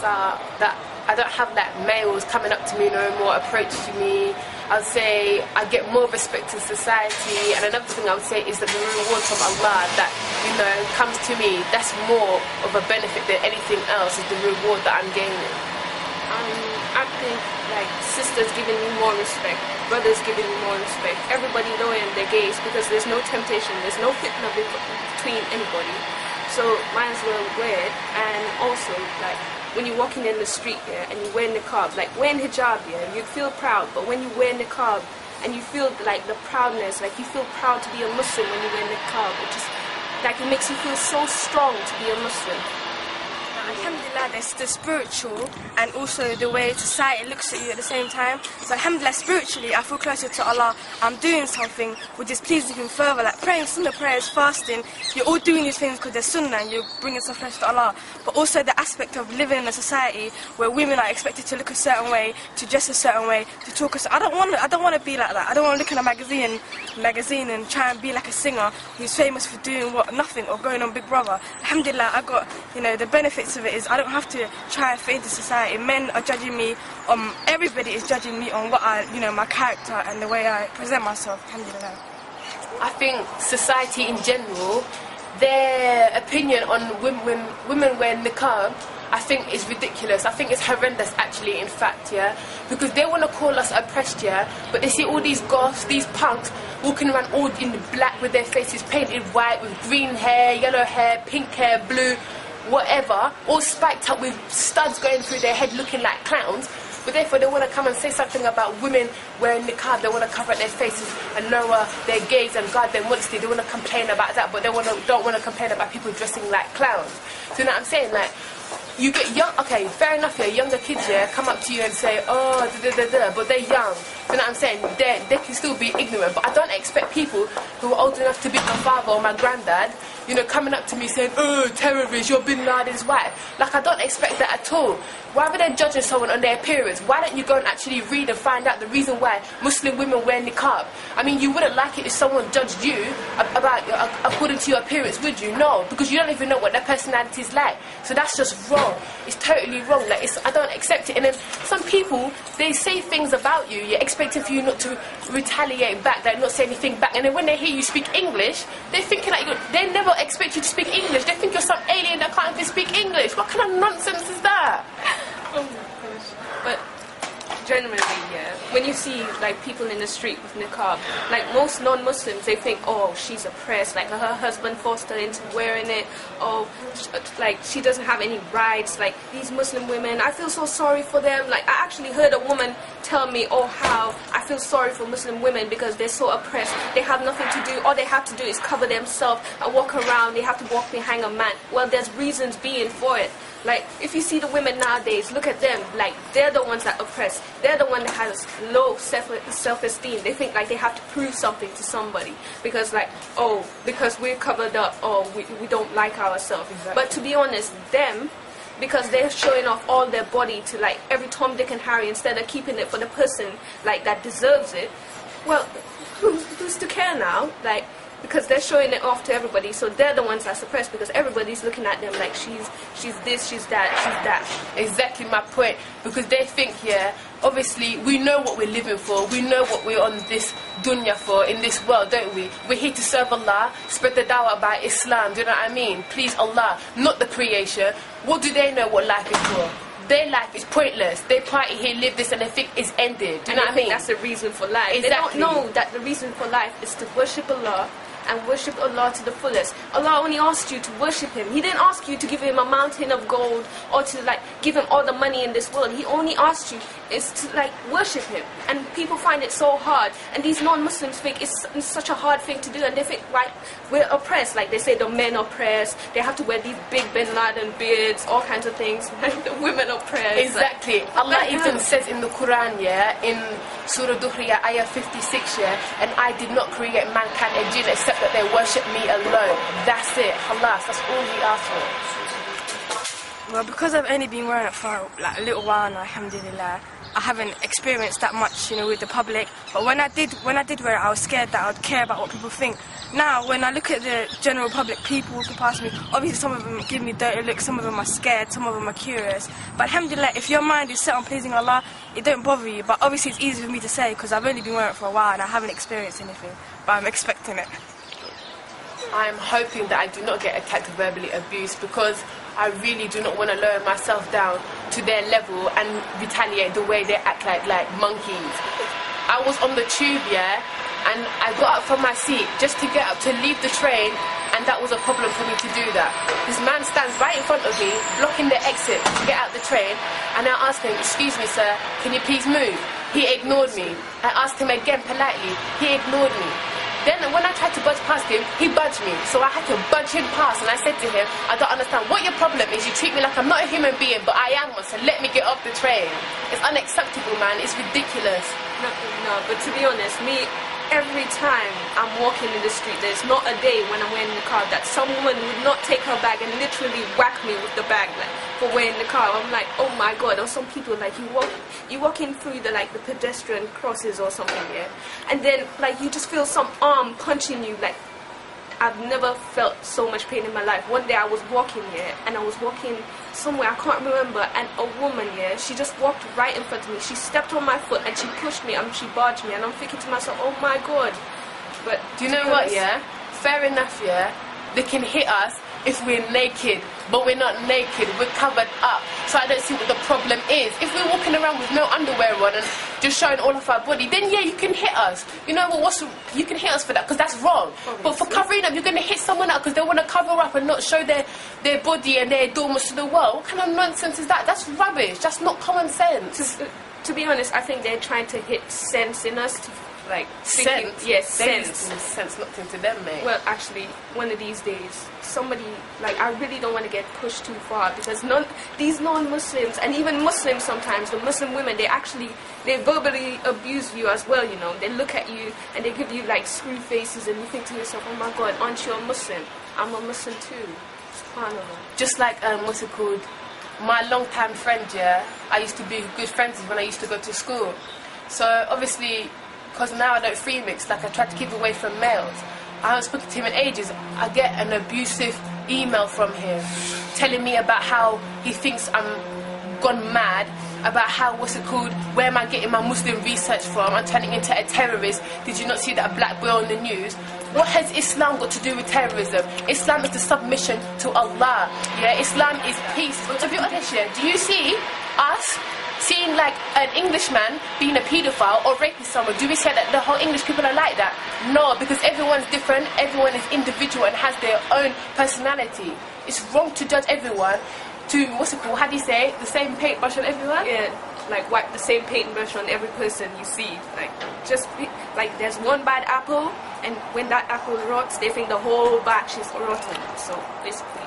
are that I don't have like males coming up to me no more, approaching me. I'd say I get more respect in society, and another thing I would say is that the reward from Allah that, you know, comes to me, that's more of a benefit than anything else, is the reward that I'm gaining. I think like sisters giving me more respect, brothers giving me more respect, everybody knowing their gaze, because there's no temptation, there's no fitna between anybody, so might as well wear it. And also like when you're walking in the street, yeah, and you wear niqab, like wearing hijab, yeah, you feel proud, but when you wear niqab and you feel like the proudness, like you feel proud to be a Muslim when you wear niqab, it just like it makes you feel so strong to be a Muslim. Alhamdulillah, there's the spiritual and also the way society looks at you at the same time. So alhamdulillah, spiritually I feel closer to Allah. I'm doing something which is pleasing Him further, like praying sunnah prayers, fasting. You're all doing these things because they're sunnah and you're bringing yourself closer to Allah. But also the aspect of living in a society where women are expected to look a certain way, to dress a certain way, to talk a certain way. I don't want to be like that. I don't want to look in a magazine and try and be like a singer who's famous for doing nothing or going on Big Brother. Alhamdulillah, I got, you know, the benefits of it is I don't have to try and fit into society. Men are judging me, everybody is judging me on what my character and the way I present myself, alhamdulillah. I think society in general, their opinion on women wearing niqab, I think is ridiculous. I think it's horrendous actually, in fact, yeah, because they want to call us oppressed, yeah, but they see all these goths, these punks walking around all in black with their faces painted white, with green hair, yellow hair, pink hair, blue, whatever, all spiked up with studs going through their head looking like clowns. But therefore they want to come and say something about women wearing niqab. They want to cover up their faces and lower their gaze and guard their modesty. They want to complain about that, but they don't want to complain about people dressing like clowns. So you know what I'm saying? Like, you get young, okay, fair enough, yeah, younger kids, yeah, come up to you and say, oh, but they're young. You know what I'm saying? They can still be ignorant, but I don't expect people who are old enough to be my father or my granddad, you know, coming up to me saying, oh, terrorist, you're Bin Laden's wife. Like, I don't expect that at all. Rather than judging someone on their appearance, why don't you go and actually read and find out the reason why Muslim women wear niqab? I mean, you wouldn't like it if someone judged you about according to your appearance, would you? No, because you don't even know what their personality is like. So that's just wrong. It's totally wrong. Like, I don't accept it. And then some people, they say things about you, you're expecting for you not to retaliate back, like not say anything back. And then when they hear you speak English, they're thinking like they never expect you to speak English. They think you're some alien that can't even speak English. What kind of nonsense is that? Oh my gosh. But generally, yeah, when you see like people in the street with niqab, like most non-Muslims, they think, oh, she's oppressed, like her husband forced her into wearing it, oh, like she doesn't have any rights, like these Muslim women, I feel so sorry for them. Like, I actually heard a woman tell me, oh, how I feel sorry for Muslim women because they're so oppressed, they have nothing to do, all they have to do is cover themselves and walk around, they have to walk behind a man. Well, there's reasons being for it. Like, if you see the women nowadays, look at them, like, they're the ones that oppress. They're the one that has low self-esteem. They think, like, they have to prove something to somebody. Because, like, oh, because we're covered up, or we don't like ourselves. Exactly. But to be honest, them, because they're showing off all their body to, like, every Tom, Dick, and Harry, instead of keeping it for the person, like, that deserves it, well, who's to care now? Like, because they're showing it off to everybody, so they're the ones that suppress, because everybody's looking at them like she's this, she's that, she's that. Exactly my point, because they think, yeah, obviously we know what we're living for, we know what we're on this dunya for, in this world, don't we? We're here to serve Allah, spread the dawah about Islam, do you know what I mean? Please Allah, not the creation. What do they know what life is for? Their life is pointless. They party here, live this, and they think it's ended. Do you know what I mean? That's the reason for life. Exactly. They don't know that the reason for life is to worship Allah and worship Allah to the fullest. Allah only asked you to worship Him. He didn't ask you to give Him a mountain of gold or to like give Him all the money in this world. He only asked you is to like worship Him. And people find it so hard. And these non-Muslims think it's such a hard thing to do. And they think, like, we're oppressed. Like they say the men are oppressed. They have to wear these big Bin Laden beards, all kinds of things. Like the women are oppressed. Exactly. Like, Allah even says in the Quran, yeah, in Surah Duhriya, ayah 56, yeah, and I did not create mankind and jinn except that they worship me alone. That's it. Halas. That's all we ask for. Well, because I've only been wearing it for like a little while now, alhamdulillah, I haven't experienced that much, you know, with the public. But when I did wear it, I was scared that I would care about what people think. Now, when I look at the general public, people walking past me, obviously some of them give me dirty looks, some of them are scared, some of them are curious. But alhamdulillah, if your mind is set on pleasing Allah, it don't bother you. But obviously it's easy for me to say because I've only been wearing it for a while and I haven't experienced anything. But I'm expecting it. I'm hoping that I do not get attacked or verbally abused, because I really do not want to lower myself down to their level and retaliate the way they act like monkeys. I was on the tube, yeah, and I got up from my seat just to get up to leave the train, and that was a problem for me to do that. This man stands right in front of me, blocking the exit to get out the train, and I asked him, "Excuse me, sir, can you please move?" He ignored me. I asked him again politely. He ignored me. Then when I tried to budge past him, he budged me. So I had to budge him past, and I said to him, "I don't understand what your problem is. You treat me like I'm not a human being, but I am one, so let me get off the train." It's unacceptable, man. It's ridiculous. No, but to be honest, every time I'm walking in the street, there's not a day when I'm wearing the car that some woman would not take her bag and literally whack me with the bag, like, for wearing the car. I'm like, oh my god. Or some people, like, you walking through the pedestrian crosses or something, yeah, and then like you just feel some arm punching you. Like, I've never felt so much pain in my life. One day I was walking, yeah, and I was walking somewhere, I can't remember, and a woman, yeah, she just walked right in front of me. She stepped on my foot and she pushed me and she barged me, and I'm thinking to myself, oh my god. But do you know what, yeah? Fair enough, yeah? They can hit us if we're naked, but we're not naked, we're covered up. So I don't see what the problem is. If we're walking around with no underwear on and just showing all of our body, then yeah, you can hit us. You know what? You can hit us for that, because that's wrong. Obviously. But for covering up, you're going to hit someone up because they want to cover up and not show their body and their adornments to the world. What kind of nonsense is that? That's rubbish. That's not common sense. To be honest, I think they're trying to hit sense in us. Sense? Yes, sense. Sense knocked into them, mate. Well, actually, one of these days, somebody, I really don't want to get pushed too far, because these non-Muslims, and even Muslims sometimes, the Muslim women, they verbally abuse you as well, you know. They look at you and they give you screw faces, and you think to yourself, oh my god, aren't you a Muslim? I'm a Muslim too. SubhanAllah. Just like, what's it called? My long-time friend, yeah, I used to be good friends with when I used to go to school. So, obviously, because now I don't free mix, I try to keep away from males. I haven't spoken to him in ages. I get an abusive email from him telling me about how he thinks I'm gone mad, about how, where am I getting my Muslim research from? I'm turning into a terrorist. Did you not see that black boy on the news? What has Islam got to do with terrorism? Islam is the submission to Allah. Yeah, Islam is peace. But to be honest, yeah, do you see us seeing an Englishman being a paedophile or raping someone? Do we say that the whole English people are like that? No, because everyone's different, everyone is individual and has their own personality. It's wrong to judge everyone to, how do you say, the same paintbrush on everyone? Yeah, wipe the same paintbrush on every person you see. There's one bad apple, and when that apple rots, they think the whole batch is rotten. So basically,